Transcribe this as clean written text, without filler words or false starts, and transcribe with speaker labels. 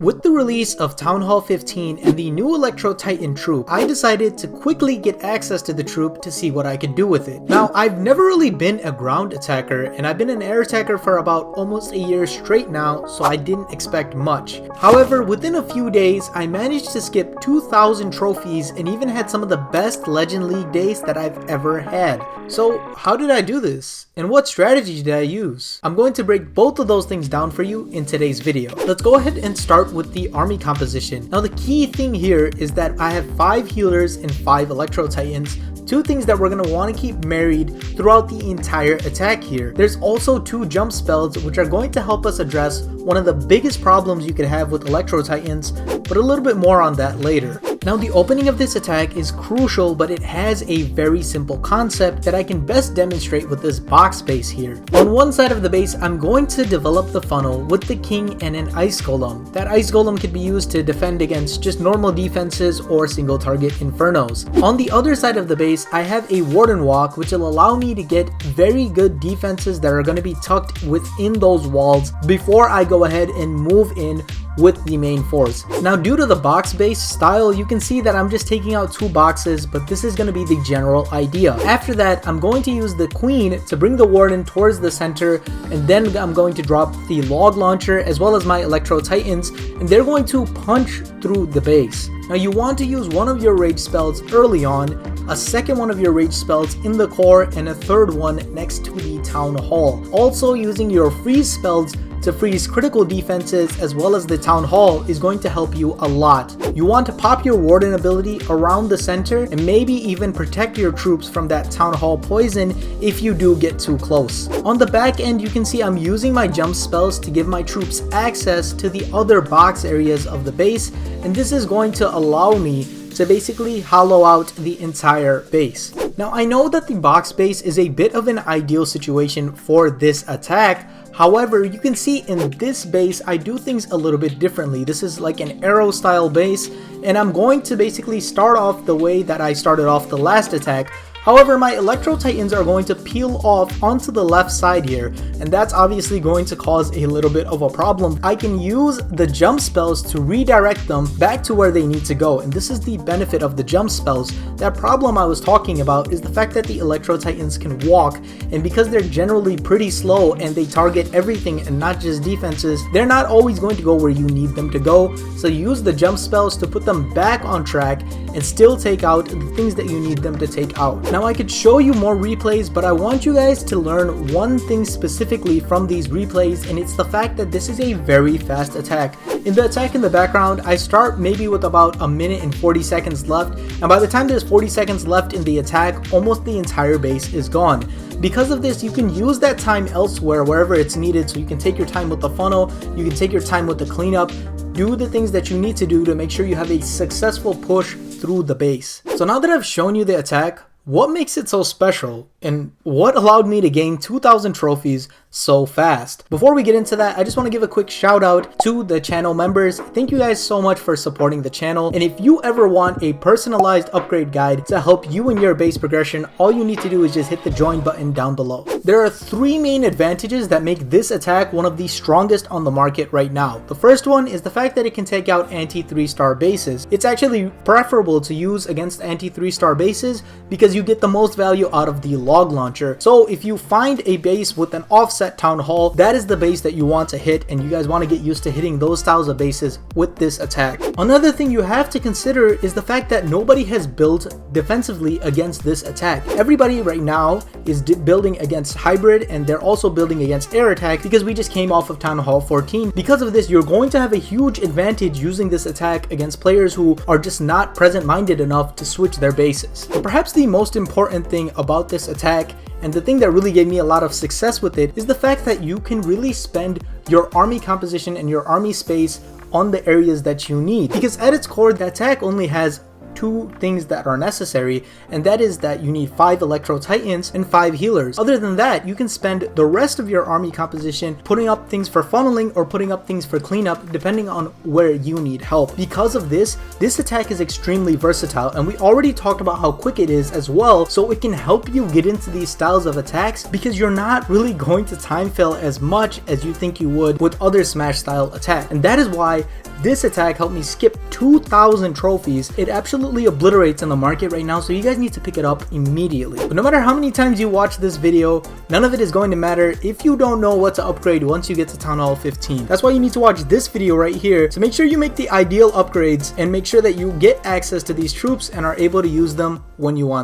Speaker 1: With the release of Town Hall 15 and the new Electro Titan Troop, I decided to quickly get access to the troop to see what I could do with it. Now, I've never really been a ground attacker, and I've been an air attacker for about almost a year straight now, so I didn't expect much. However, within a few days, I managed to skip 2,000 trophies and even had some of the best Legend League days that I've ever had. So, how did I do this? And what strategy did I use? I'm going to break both of those things down for you in today's video. Let's go ahead and start with the army composition. Now the key thing here is that I have 5 healers and 5 Electro Titans, two things that we're going to want to keep married throughout the entire attack here. There's also 2 jump spells which are going to help us address one of the biggest problems you could have with Electro Titans, but a little bit more on that later. Now the opening of this attack is crucial, but it has a very simple concept that I can best demonstrate with this box base here. On one side of the base, I'm going to develop the funnel with the king and an ice golem. That ice golem can be used to defend against just normal defenses or single target infernos. On the other side of the base, I have a warden walk which will allow me to get very good defenses that are going to be tucked within those walls before I go ahead and move in with the main force. Now due to the box base style, you can see that I'm just taking out 2 boxes, but this is going to be the general idea. After that, I'm going to use the queen to bring the warden towards the center, and then I'm going to drop the log launcher as well as my Electro Titans, and they're going to punch through the base. Now you want to use one of your rage spells early on, a second one of your rage spells in the core, and a third one next to the town hall. Also using your freeze spells to freeze critical defenses as well as the town hall is going to help you a lot. You want to pop your warden ability around the center and maybe even protect your troops from that town hall poison if you do get too close. On the back end, you can see I'm using my jump spells to give my troops access to the other box areas of the base, and this is going to allow me to basically hollow out the entire base. Now I know that the box base is a bit of an ideal situation for this attack. However, you can see in this base, I do things a little bit differently. This is like an arrow style base, and I'm going to basically start off the way that I started off the last attack. However, my Electro Titans are going to peel off onto the left side here, and that's obviously going to cause a little bit of a problem. I can use the jump spells to redirect them back to where they need to go, and this is the benefit of the jump spells. That problem I was talking about is the fact that the Electro Titans can walk, and because they're generally pretty slow and they target everything and not just defenses, they're not always going to go where you need them to go. So use the jump spells to put them back on track and still take out the things that you need them to take out. Now I could show you more replays, but I want you guys to learn one thing specifically from these replays, and it's the fact that this is a very fast attack. In the attack in the background, I start maybe with about a minute and 40 seconds left, and by the time there's 40 seconds left in the attack, almost the entire base is gone. Because of this, you can use that time elsewhere wherever it's needed, so you can take your time with the funnel, you can take your time with the cleanup, do the things that you need to do to make sure you have a successful push through the base. So now that I've shown you the attack, what makes it so special, and what allowed me to gain 2,000 trophies so fast? Before we get into that, I just want to give a quick shout out to the channel members. Thank you guys so much for supporting the channel, and if you ever want a personalized upgrade guide to help you in your base progression, all you need to do is just hit the join button down below. There are 3 main advantages that make this attack one of the strongest on the market right now. The first one is the fact that it can take out anti-3-star bases. It's actually preferable to use against anti-3-star bases because you get the most value out of the log launcher. So if you find a base with an offset town hall, that is the base that you want to hit, and you guys want to get used to hitting those styles of bases with this attack. Another thing you have to consider is the fact that nobody has built defensively against this attack. Everybody right now is building against hybrid, and they're also building against air attack because we just came off of Town Hall 14. Because of this, you're going to have a huge advantage using this attack against players who are just not present-minded enough to switch their bases. But perhaps the most important thing about this attack, and the thing that really gave me a lot of success with it, is the fact that you can really spend your army composition and your army space on the areas that you need. Because at its core, the attack only has two things that are necessary, and that is that you need 5 Electro Titans and 5 healers. Other than that, you can spend the rest of your army composition putting up things for funneling or putting up things for cleanup, depending on where you need help. Because of this attack is extremely versatile, and we already talked about how quick it is as well, so it can help you get into these styles of attacks because you're not really going to time fail as much as you think you would with other Smash style attacks. And that is why this attack helped me skip 2,000 trophies. It absolutely obliterates in the market right now, so you guys need to pick it up immediately. But no matter how many times you watch this video, none of it is going to matter if you don't know what to upgrade once you get to Town Hall 15. That's why you need to watch this video right here. So make sure you make the ideal upgrades and make sure that you get access to these troops and are able to use them when you want to.